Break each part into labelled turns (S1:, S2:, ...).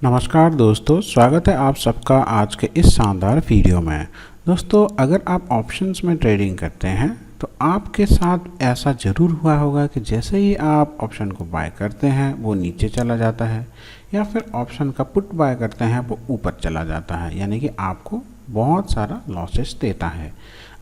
S1: नमस्कार दोस्तों, स्वागत है आप सबका आज के इस शानदार वीडियो में। दोस्तों, अगर आप ऑप्शंस में ट्रेडिंग करते हैं तो आपके साथ ऐसा ज़रूर हुआ होगा कि जैसे ही आप ऑप्शन को बाय करते हैं वो नीचे चला जाता है, या फिर ऑप्शन का पुट बाय करते हैं वो ऊपर चला जाता है, यानी कि आपको बहुत सारा लॉसेस देता है।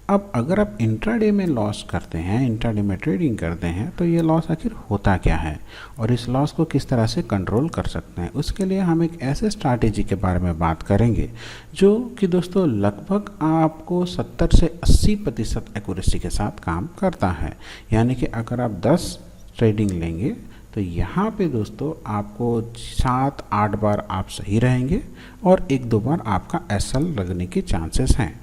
S1: अब अगर आप इंट्राडे में लॉस करते हैं, इंट्राडे में ट्रेडिंग करते हैं, तो ये लॉस आखिर होता क्या है और इस लॉस को किस तरह से कंट्रोल कर सकते हैं, उसके लिए हम एक ऐसे स्ट्रैटेजी के बारे में बात करेंगे जो कि दोस्तों लगभग आपको 70 से 80% एक्यूरेसी के साथ काम करता है। यानी कि अगर आप 10 ट्रेडिंग लेंगे तो यहाँ पे दोस्तों आपको 7-8 बार आप सही रहेंगे और 1-2 बार आपका एसएल लगने के चांसेस हैं।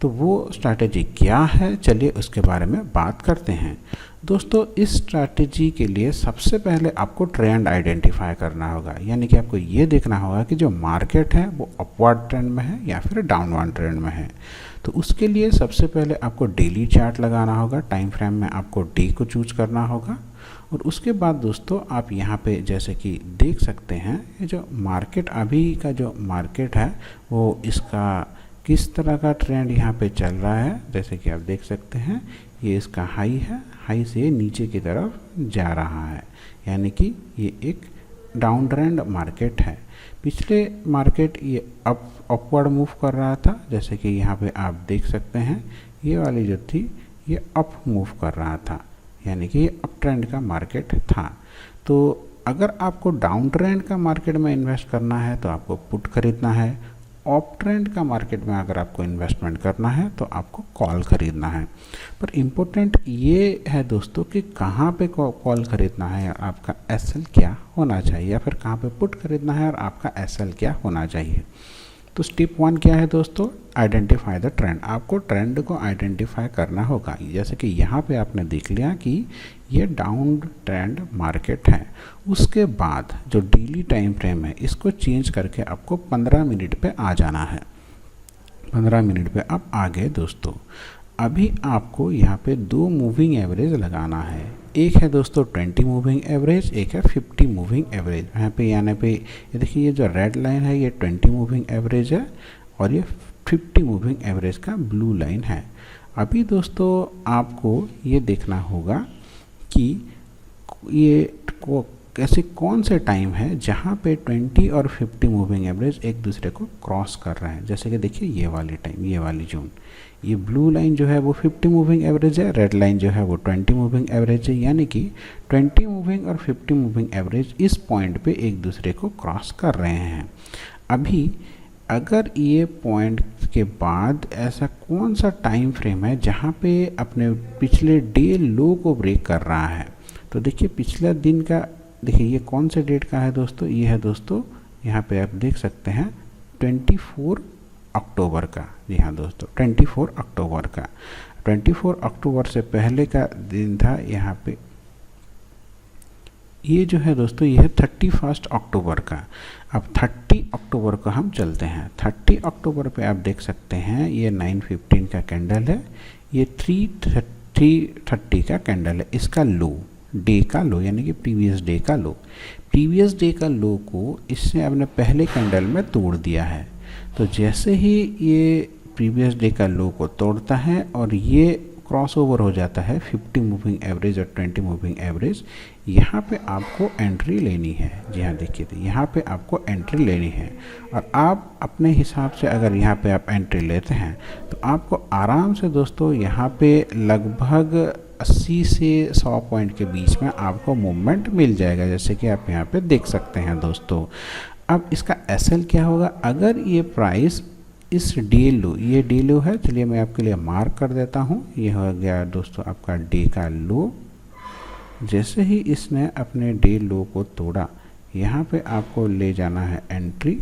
S1: तो वो स्ट्रैटेजी क्या है, चलिए उसके बारे में बात करते हैं। दोस्तों, इस स्ट्रैटेजी के लिए सबसे पहले आपको ट्रेंड आइडेंटिफाई करना होगा, यानी कि आपको ये देखना होगा कि जो मार्केट है वो अपवर्ड ट्रेंड में है या फिर डाउनवर्ड ट्रेंड में है। तो उसके लिए सबसे पहले आपको डेली चार्ट लगाना होगा, टाइम फ्रेम में आपको डे को चूज करना होगा। और उसके बाद दोस्तों आप यहाँ पे जैसे कि देख सकते हैं, ये जो मार्केट अभी का जो मार्केट है वो इसका किस तरह का ट्रेंड यहाँ पे चल रहा है। जैसे कि आप देख सकते हैं ये इसका हाई है, हाई से नीचे की तरफ जा रहा है, यानी कि ये एक डाउन ट्रेंड मार्केट है। पिछले मार्केट ये अपवर्ड मूव कर रहा था, जैसे कि यहाँ पे आप देख सकते हैं ये वाली जो थी ये अप मूव कर रहा था, यानी कि ये अप ट्रेंड का मार्केट था। तो अगर आपको डाउन ट्रेंड का मार्केट में इन्वेस्ट करना है तो आपको पुट खरीदना है, अप ट्रेंड का मार्केट में अगर आपको इन्वेस्टमेंट करना है तो आपको कॉल खरीदना है। पर इम्पोर्टेंट ये है दोस्तों कि कहाँ पे कॉल खरीदना है और आपका एसएल क्या होना चाहिए, या फिर कहाँ पे पुट खरीदना है और आपका एसएल क्या होना चाहिए। तो स्टेप 1 क्या है दोस्तों, आइडेंटिफाई द ट्रेंड। आपको ट्रेंड को आइडेंटिफाई करना होगा। जैसे कि यहाँ पे आपने देख लिया कि ये डाउन ट्रेंड मार्केट है। उसके बाद जो डेली टाइम फ्रेम है इसको चेंज करके आपको 15 मिनट पे आ जाना है। 15 मिनट पे आप आ गए दोस्तों। अभी आपको यहाँ पे 2 मूविंग एवरेज लगाना है। एक है दोस्तों 20 मूविंग एवरेज, एक है 50 मूविंग एवरेज। यहाँ पे ये देखिए ये जो रेड लाइन है ये 20 मूविंग एवरेज है और ये 50 मूविंग एवरेज का ब्लू लाइन है। अभी दोस्तों आपको ये देखना होगा कि ये कैसे कौन से टाइम है जहाँ पे 20 और 50 मूविंग एवरेज एक दूसरे को क्रॉस कर रहे हैं। जैसे कि देखिए ये वाली टाइम, ये वाली जोन, ये ब्लू लाइन जो है वो 50 मूविंग एवरेज है, रेड लाइन जो है वो 20 मूविंग एवरेज है, यानी कि 20 मूविंग और 50 मूविंग एवरेज इस पॉइंट पे एक दूसरे को क्रॉस कर रहे हैं। अभी अगर ये पॉइंट के बाद ऐसा कौन सा टाइम फ्रेम है जहाँ पे अपने पिछले डे लो को ब्रेक कर रहा है, तो देखिए पिछला दिन का, देखिए ये कौन से डेट का है दोस्तों, ये है दोस्तों यहाँ पे आप देख सकते हैं 24 अक्टूबर का। जी हाँ दोस्तों, 24 अक्टूबर का। 24 अक्टूबर से पहले का दिन था यहाँ पे, ये जो है दोस्तों ये है 31 अक्टूबर का। अब 30 अक्टूबर को हम चलते हैं। 30 अक्टूबर पे आप देख सकते हैं ये 9:15 का कैंडल है, ये 3:30 का कैंडल है। इसका लो, डे का लो, यानी कि प्रीवियस डे का लो, प्रीवियस डे का लो को इसने अपने पहले कैंडल में तोड़ दिया है। तो जैसे ही ये प्रीवियस डे का लो को तोड़ता है और ये क्रॉस ओवर हो जाता है 50 मूविंग एवरेज और 20 मूविंग एवरेज, यहाँ पे आपको एंट्री लेनी है। जी हाँ देखिए, यहाँ पे आपको एंट्री लेनी है और आप अपने हिसाब से अगर यहाँ पे आप एंट्री लेते हैं तो आपको आराम से दोस्तों यहाँ पे लगभग 80 से 100 पॉइंट के बीच में आपको मूवमेंट मिल जाएगा, जैसे कि आप यहाँ पे देख सकते हैं दोस्तों। अब इसका एसएल क्या होगा, अगर ये प्राइस इस डे लो, ये डे लो है, चलिए मैं आपके लिए मार्क कर देता हूँ, ये हो गया दोस्तों आपका डे का लो। जैसे ही इसने अपने डे लो को तोड़ा, यहाँ पे आपको ले जाना है एंट्री,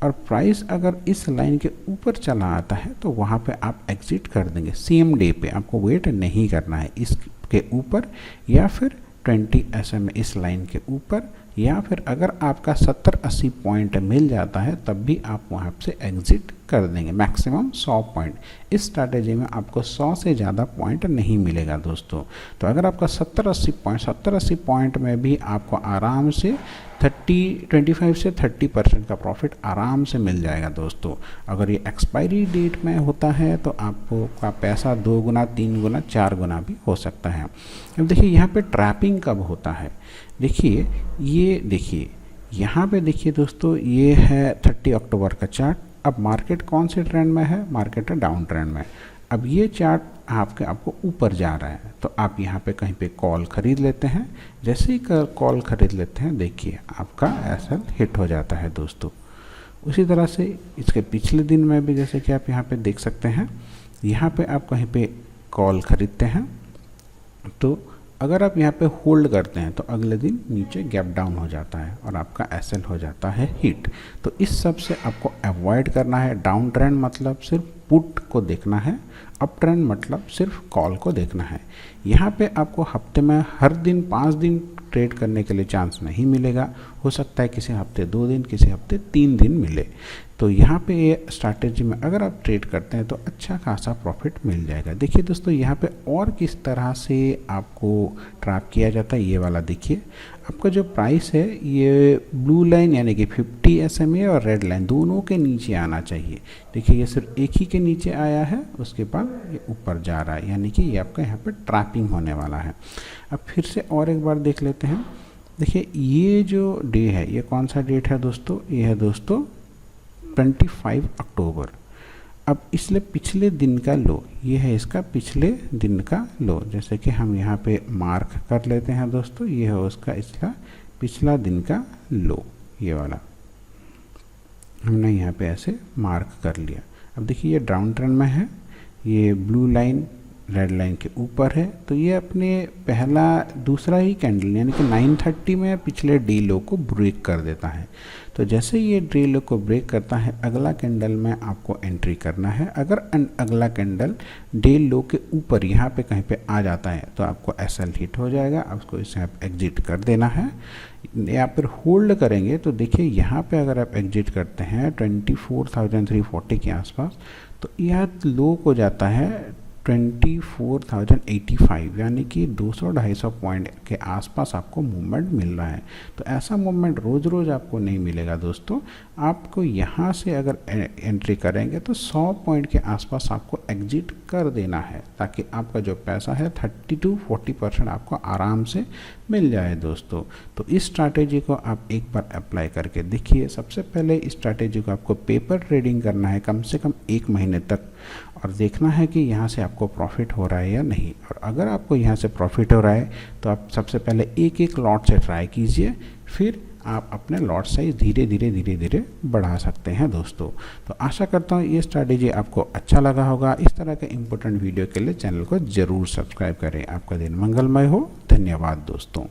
S1: और प्राइस अगर इस लाइन के ऊपर चला आता है तो वहाँ पे आप एग्जिट कर देंगे। सेम डे पे आपको वेट नहीं करना है, इसके ऊपर या फिर 20 SMA इस लाइन के ऊपर, या फिर अगर आपका 70-80 पॉइंट मिल जाता है तब भी आप वहाँ से एग्जिट कर देंगे। मैक्सिमम 100 पॉइंट, इस स्ट्रैटेजी में आपको 100 से ज़्यादा पॉइंट नहीं मिलेगा दोस्तों। तो अगर आपका 70-80 पॉइंट में भी आपको आराम से 25 से 30% का प्रॉफिट आराम से मिल जाएगा दोस्तों। अगर ये एक्सपायरी डेट में होता है तो आपको का पैसा 2 गुना, 3 गुना, 4 गुना भी हो सकता है। अब देखिए यहाँ पे ट्रैपिंग कब होता है, देखिए यहाँ पे देखिए दोस्तों, ये है 30 अक्टूबर का चार्ट। अब मार्केट कौन से ट्रेंड में है, मार्केट है डाउन ट्रेंड में। अब ये चार्ट आपको ऊपर जा रहा है तो आप यहाँ पे कहीं पे कॉल खरीद लेते हैं। जैसे ही कॉल खरीद लेते हैं, देखिए आपका एसएल हिट हो जाता है दोस्तों। उसी तरह से इसके पिछले दिन में भी जैसे कि आप यहाँ पे देख सकते हैं, यहाँ पे आप कहीं पे कॉल खरीदते हैं तो अगर आप यहाँ पे होल्ड करते हैं तो अगले दिन नीचे गैप डाउन हो जाता है और आपका एसएल हो जाता है हिट। तो इस सब से आपको अवॉइड करना है। डाउन ट्रेंड मतलब सिर्फ पुट को देखना है, अप ट्रेंड मतलब सिर्फ कॉल को देखना है। यहाँ पे आपको हफ्ते में हर दिन 5 दिन ट्रेड करने के लिए चांस नहीं मिलेगा। हो सकता है किसी हफ्ते 2 दिन, किसी हफ्ते 3 दिन मिले। तो यहाँ पे ये स्ट्रैटेजी में अगर आप ट्रेड करते हैं तो अच्छा खासा प्रॉफिट मिल जाएगा। देखिए दोस्तों, यहाँ पे और किस तरह से आपको ट्रैप किया जाता है, ये वाला देखिए। आपका जो प्राइस है ये ब्लू लाइन यानी कि 50 SMA और रेड लाइन दोनों के नीचे आना चाहिए। देखिए ये सिर्फ एक ही के नीचे आया है, उसके बाद ये ऊपर जा रहा है, यानी कि ये आपका यहाँ पे ट्रैपिंग होने वाला है। अब फिर से और एक बार देख लेते हैं। देखिए ये जो डे है, ये कौन सा डेट है दोस्तों, ये है दोस्तों 25 अक्टूबर। अब इसलिए पिछले दिन का लो, ये है इसका पिछले दिन का लो। जैसे कि हम यहाँ पे मार्क कर लेते हैं दोस्तों, ये है उसका इसका पिछला दिन का लो, ये वाला हमने यहाँ पे ऐसे मार्क कर लिया। अब देखिए ये डाउन ट्रेंड में है, ये ब्लू लाइन रेड लाइन के ऊपर है, तो ये अपने दूसरा ही कैंडल यानी कि 9:30 में पिछले डे लो को ब्रेक कर देता है। तो जैसे ये डे लो को ब्रेक करता है, अगला कैंडल में आपको एंट्री करना है। अगर अगला कैंडल डे लो के ऊपर यहाँ पे कहीं पे आ जाता है तो आपको एसएल हिट हो जाएगा, आपको इससे आप एग्जिट कर देना है। या फिर होल्ड करेंगे तो देखिए यहाँ पे अगर आप एग्जिट करते हैं 24,340 के आसपास, तो यह लो को जाता है 24,085, यानी कि 200-250 पॉइंट के आसपास आपको मूवमेंट मिल रहा है। तो ऐसा मूवमेंट रोज़ रोज़ आपको नहीं मिलेगा दोस्तों। आपको यहाँ से अगर एंट्री करेंगे तो 100 पॉइंट के आसपास आपको एग्जिट कर देना है, ताकि आपका जो पैसा है 30-40% आपको आराम से मिल जाए दोस्तों। तो इस स्ट्रैटेजी को आप एक बार अप्लाई करके देखिए। सबसे पहले इस स्ट्रैटेजी को आपको पेपर ट्रेडिंग करना है कम से कम 1 महीने तक, और देखना है कि यहाँ से आपको प्रॉफिट हो रहा है या नहीं। और अगर आपको यहाँ से प्रॉफिट हो रहा है तो आप सबसे पहले एक लॉट से ट्राई कीजिए, फिर आप अपने लॉट साइज धीरे धीरे बढ़ा सकते हैं दोस्तों। तो आशा करता हूँ ये स्ट्रैटेजी आपको अच्छा लगा होगा। इस तरह के इंपॉर्टेंट वीडियो के लिए चैनल को ज़रूर सब्सक्राइब करें। आपका दिन मंगलमय हो। धन्यवाद दोस्तों।